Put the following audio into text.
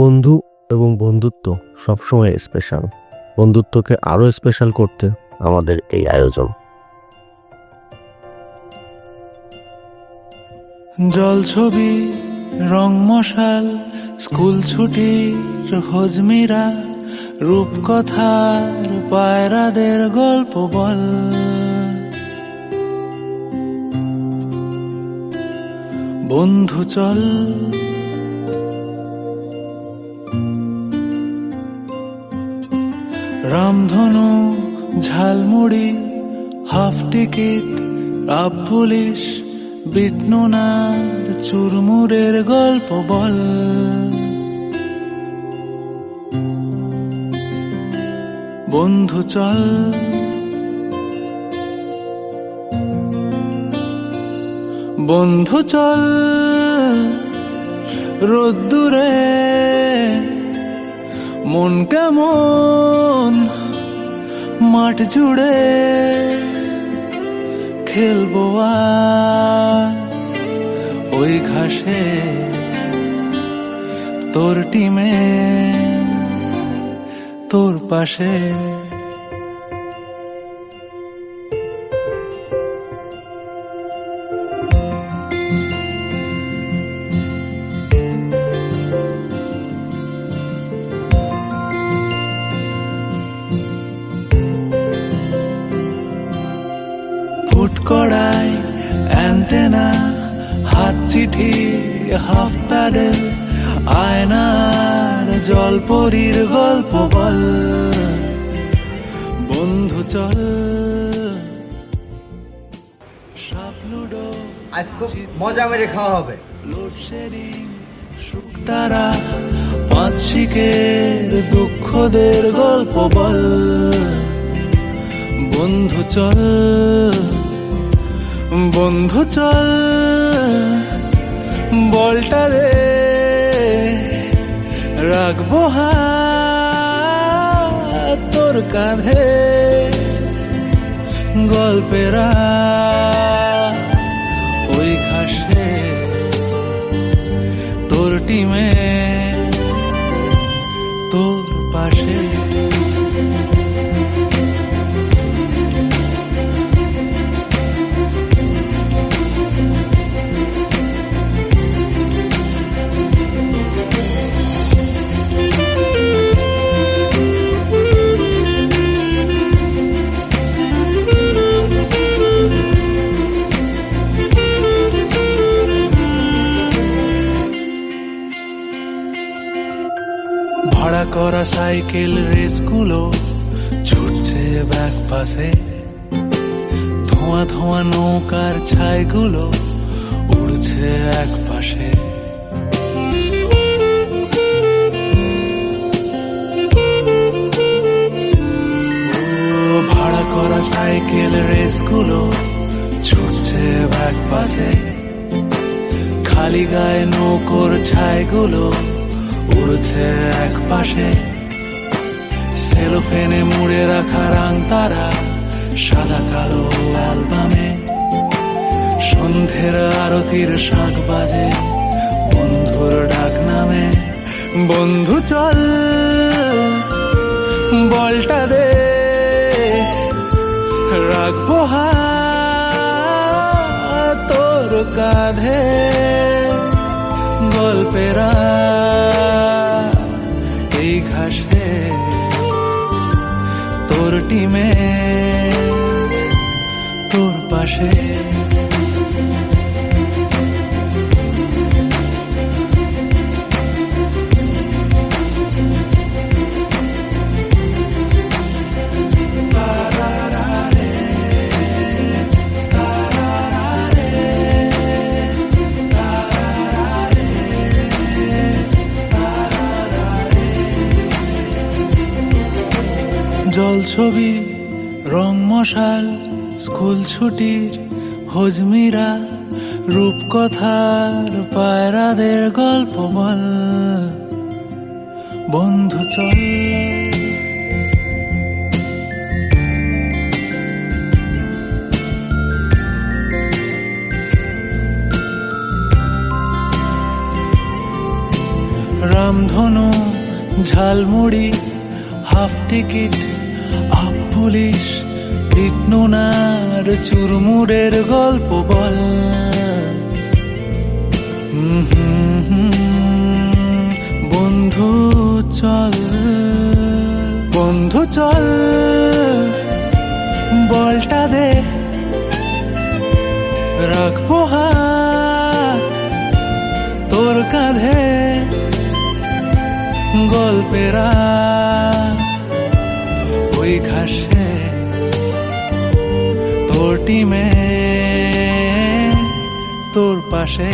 বন্ধু এবং বন্ধুত্ব সবসময় স্পেশাল। বন্ধুত্বকে আরও স্পেশাল করতে আমাদের এই আয়োজন। জল ছবি, রং মশাল, স্কুল ছুটির হজমিরা, রূপকথার পায়রাদের গল্প বল। বন্ধু চল, রামধনু, ঝালমুড়ি, হাফ টিকিট, আপ পুলিশ, বিটনুনার চুরমুরের গল্প বল। বন্ধু চল, বন্ধু চল, রোদ্দুরে মন কেমন মাঠ জুড়ে খেলবো আজ ওই ঘাসে তোর টিমে তোর পাশে। ফুটকড়াই, অ্যান্টেনা, হাত চিঠি, হাফ প্যাডেল, আয়নার জলপরীর গল্প বল। বন্ধু চল, সাপ লুডো, আজ খুব মজা মেরে খাওয়া হবে। লোডশেডিং, শুকতারা, পাঁচ শিকের দুঃখদের গল্প বল। বন্ধু চল, বন্ধু চল, বলটা দে, রাখবো হাত তোর কাঁধে, গল্পেরা ওই ঘাসে তোর টিমে তোর পাশে। ভাড়া করা সাইকেল রেসগুলো ছুটছে ব্যাক পাশে, ধোঁয়া ধোঁয়া নৌকার ছাইগুলো উড়ছে এক পাশে। ভাড়া করা সাইকেল রেসগুলো ছুটছে ব্যাক পাশে, খালি গায়ে নৌকোর ছাইগুলো উড়ছে এক পাশে। সেলোফেনে মুড়ে রাখা রাং তারা সাদা কালো অ্যালবামে, সন্ধ্যের আরতির শাঁখ বাজে বন্ধুর ডাক নামে। বন্ধু চল, বলটা দে, রাখবো হাত তোর কাঁধে, গল্পেরা এই ঘাসে তোর টিমে তোর পাশে। জল ছবি, রং মশাল, স্কুল ছুটির হজমিরা, রূপকথার পায়রাদের গল্প বল। বন্ধু চল, রামধনু ঝালমুড়ি হাফ টিকিট আপ পুলিশ কৃষ্ণনার চুরমুরের গল্প বল বন্ধু চল বন্ধু চল বলটা দে রাখবো হাত তোর কাঁধে গল্পেরা ওই ঘাসে তোর টিমে তোর পাশে